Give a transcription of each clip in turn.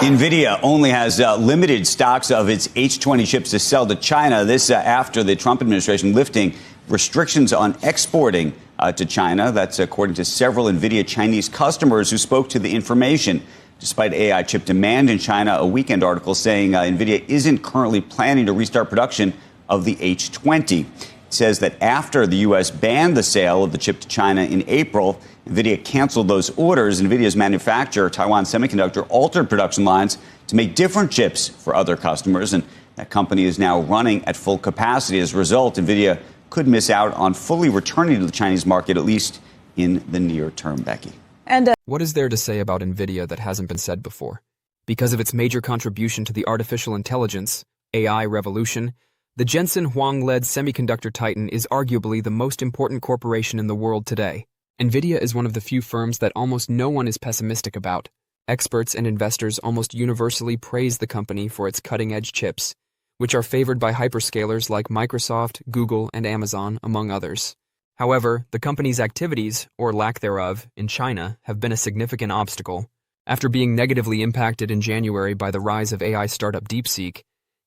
NVIDIA only has limited stocks of its H20 chips to sell to China. This after the Trump administration lifting restrictions on exporting to China. That's according to several NVIDIA Chinese customers who spoke to the information. Despite AI chip demand in China, a Weekend article saying NVIDIA isn't currently planning to restart production of the H20. It says that after the U.S. banned the sale of the chip to China in April, NVIDIA canceled those orders. NVIDIA's manufacturer, Taiwan Semiconductor, altered production lines to make different chips for other customers, and that company is now running at full capacity. As a result, NVIDIA could miss out on fully returning to the Chinese market, at least in the near term, Becky. And what is there to say about NVIDIA that hasn't been said before? Because of its major contribution to the artificial intelligence, AI revolution, the Jensen Huang-led semiconductor titan is arguably the most important corporation in the world today. NVIDIA is one of the few firms that almost no one is pessimistic about. Experts and investors almost universally praise the company for its cutting-edge chips, which are favored by hyperscalers like Microsoft, Google, and Amazon, among others. However, the company's activities, or lack thereof, in China have been a significant obstacle. After being negatively impacted in January by the rise of AI startup DeepSeek,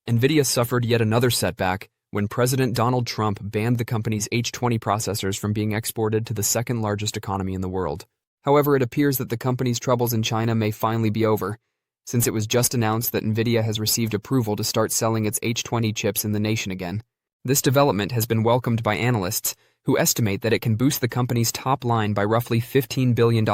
NVIDIA suffered yet another setback when President Donald Trump banned the company's H20 processors from being exported to the second-largest economy in the world. However, it appears that the company's troubles in China may finally be over, since it was just announced that NVIDIA has received approval to start selling its H20 chips in the nation again. This development has been welcomed by analysts, who estimate that it can boost the company's top line by roughly $15 billion,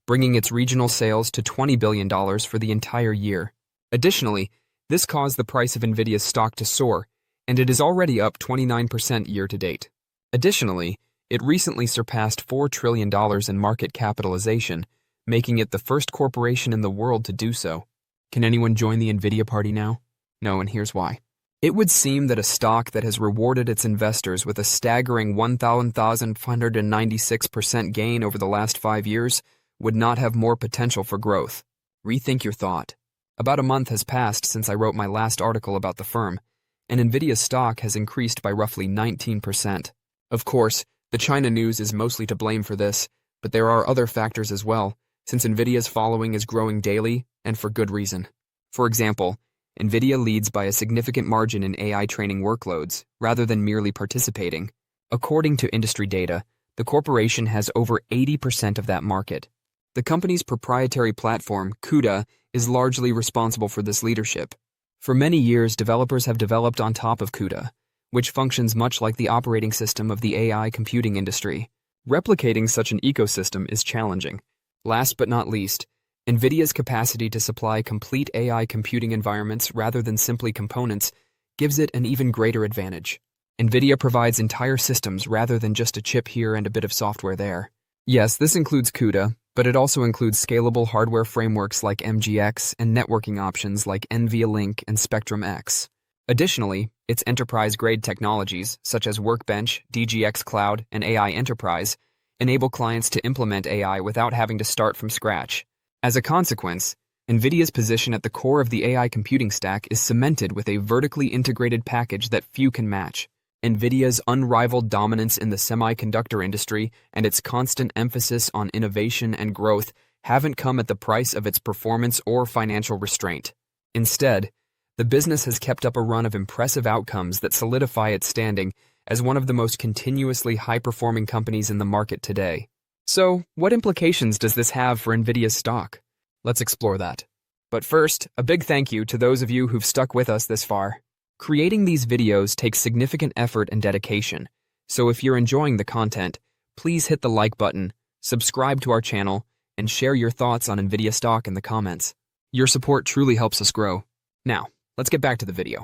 bringing its regional sales to $20 billion for the entire year. Additionally, this caused the price of NVIDIA's stock to soar, and it is already up 29% year-to-date. Additionally, it recently surpassed $4 trillion in market capitalization, making it the first corporation in the world to do so. Can anyone join the NVIDIA party now? No, and here's why. It would seem that a stock that has rewarded its investors with a staggering 1,596% gain over the last 5 years would not have more potential for growth. Rethink your thought. About a month has passed since I wrote my last article about the firm, and NVIDIA's stock has increased by roughly 19%. Of course, the China news is mostly to blame for this, but there are other factors as well, since NVIDIA's following is growing daily, and for good reason. For example, NVIDIA leads by a significant margin in AI training workloads, rather than merely participating. According to industry data, the corporation has over 80% of that market. The company's proprietary platform, CUDA, is largely responsible for this leadership. For many years, developers have developed on top of CUDA, which functions much like the operating system of the AI computing industry. Replicating such an ecosystem is challenging. Last but not least, NVIDIA's capacity to supply complete AI computing environments rather than simply components gives it an even greater advantage. NVIDIA provides entire systems rather than just a chip here and a bit of software there. Yes, this includes CUDA, but it also includes scalable hardware frameworks like MGX and networking options like NVLink and Spectrum-X. Additionally, its enterprise-grade technologies, such as Workbench, DGX Cloud, and AI Enterprise, enable clients to implement AI without having to start from scratch. As a consequence, NVIDIA's position at the core of the AI computing stack is cemented with a vertically integrated package that few can match. NVIDIA's unrivaled dominance in the semiconductor industry and its constant emphasis on innovation and growth haven't come at the price of its performance or financial restraint. Instead, the business has kept up a run of impressive outcomes that solidify its standing as one of the most continuously high-performing companies in the market today. So, what implications does this have for NVIDIA's stock? Let's explore that. But first, a big thank you to those of you who've stuck with us this far. Creating these videos takes significant effort and dedication, so if you're enjoying the content, please hit the like button, subscribe to our channel, and share your thoughts on NVIDIA stock in the comments. Your support truly helps us grow. Now, let's get back to the video.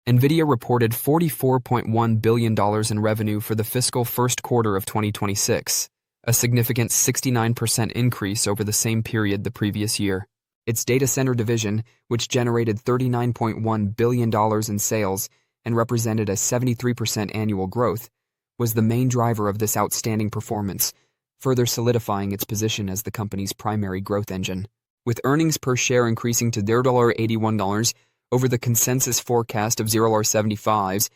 NVIDIA reported $44.1 billion in revenue for the fiscal first quarter of 2026, a significant 69% increase over the same period the previous year. Its data center division, which generated $39.1 billion in sales and represented a 73% annual growth, was the main driver of this outstanding performance, further solidifying its position as the company's primary growth engine. With earnings per share increasing to $0.81 over the consensus forecast of $0.75,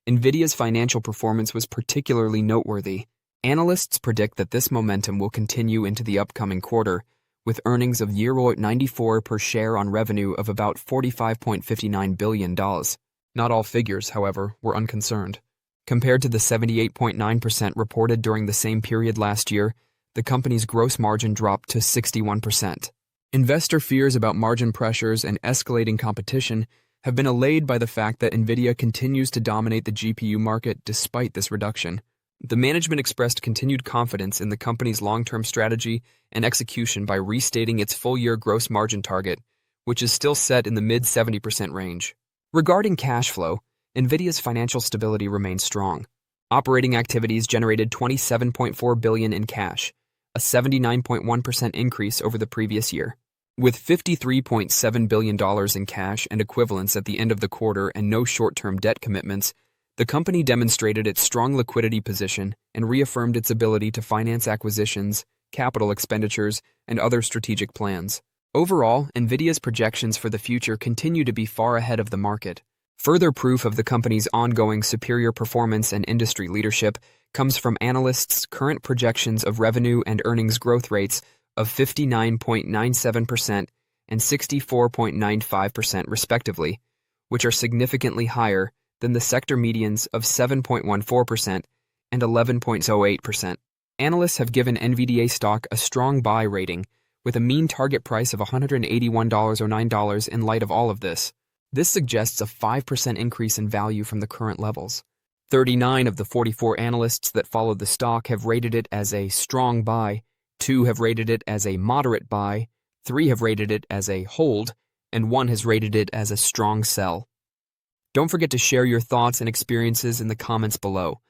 NVIDIA's financial performance was particularly noteworthy. Analysts predict that this momentum will continue into the upcoming quarter, with earnings of €94 per share on revenue of about $45.59 billion. Not all figures, however, were unconcerned. Compared to the 78.9% reported during the same period last year, the company's gross margin dropped to 61%. Investor fears about margin pressures and escalating competition have been allayed by the fact that NVIDIA continues to dominate the GPU market despite this reduction. The management expressed continued confidence in the company's long-term strategy and execution by restating its full-year gross margin target, which is still set in the mid-70% range. Regarding cash flow, NVIDIA's financial stability remains strong. Operating activities generated $27.4 billion in cash, a 79.1% increase over the previous year. With $53.7 billion in cash and equivalents at the end of the quarter and no short-term debt commitments, the company demonstrated its strong liquidity position and reaffirmed its ability to finance acquisitions, capital expenditures, and other strategic plans. Overall, NVIDIA's projections for the future continue to be far ahead of the market. Further proof of the company's ongoing superior performance and industry leadership comes from analysts' current projections of revenue and earnings growth rates of 59.97% and 64.95% respectively, which are significantly higher than the sector medians of 7.14% and 11.08%. Analysts have given NVDA stock a strong buy rating, with a mean target price of $181.09 in light of all of this. This suggests a 5% increase in value from the current levels. 39 of the 44 analysts that followed the stock have rated it as a strong buy, 2 have rated it as a moderate buy, 3 have rated it as a hold, and 1 has rated it as a strong sell. Don't forget to share your thoughts and experiences in the comments below.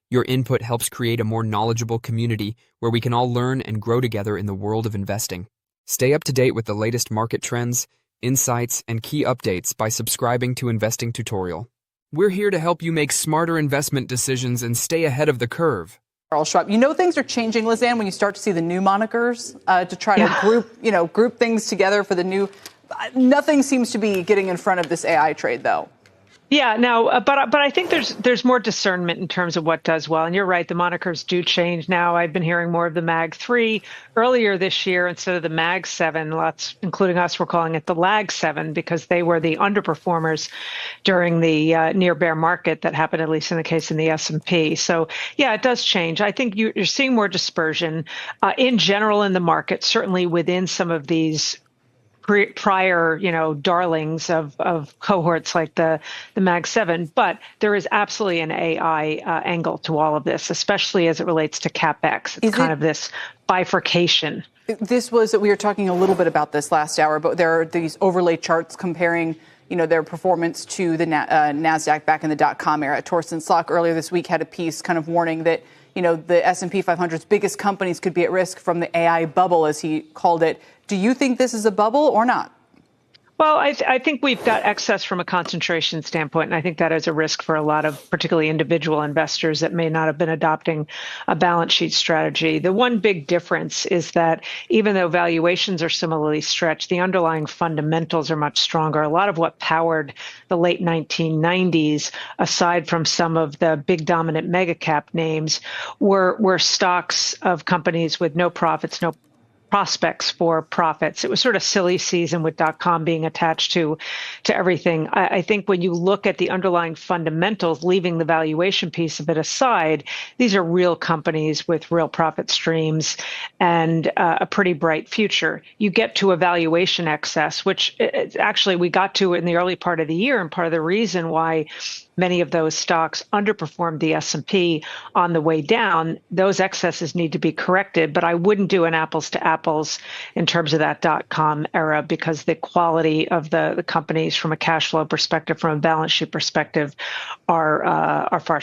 Your input helps create a more knowledgeable community where we can all learn and grow together in the world of investing. Stay up to date with the latest market trends, insights, and key updates by subscribing to Investing Tutorial. We're here to help you make smarter investment decisions and stay ahead of the curve. Charles Schwab. You know things are changing, Lizanne, when you start to see the new monikers to try to group things together for the new. Nothing seems to be getting in front of this AI trade, though. Yeah, no, but I think there's more discernment in terms of what does well. And you're right, the monikers do change now. I've been hearing more of the Mag 3 earlier this year instead of the Mag 7. Lots, including us, were calling it the Lag 7 because they were the underperformers during the near bear market that happened, at least in the case in the S&P. So yeah, it does change. I think you're seeing more dispersion in general in the market, certainly within some of these prior, darlings of cohorts like the Mag 7, but there is absolutely an AI angle to all of this, especially as it relates to CapEx. It's kind of this bifurcation. We were talking a little bit about this last hour, but there are these overlay charts comparing, their performance to the NASDAQ back in the dot-com era. Torsten Slok earlier this week had a piece kind of warning that, the S&P 500's biggest companies could be at risk from the AI bubble, as he called it. Do you think this is a bubble or not? Well, I think we've got excess from a concentration standpoint, and I think that is a risk for a lot of particularly individual investors that may not have been adopting a balance sheet strategy. The one big difference is that even though valuations are similarly stretched, the underlying fundamentals are much stronger. A lot of what powered the late 1990s, aside from some of the big dominant mega cap names, were stocks of companies with no profits, no prospects for profits. It was sort of silly season with .com being attached to everything. I think when you look at the underlying fundamentals, leaving the valuation piece of it aside, these are real companies with real profit streams and a pretty bright future. You get to a valuation excess, which actually we got to in the early part of the year, and part of the reason why many of those stocks underperformed the S&P on the way down. Those excesses need to be corrected, but I wouldn't do an apples to apples in terms of that .com era because the quality of the companies from a cash flow perspective, from a balance sheet perspective, are far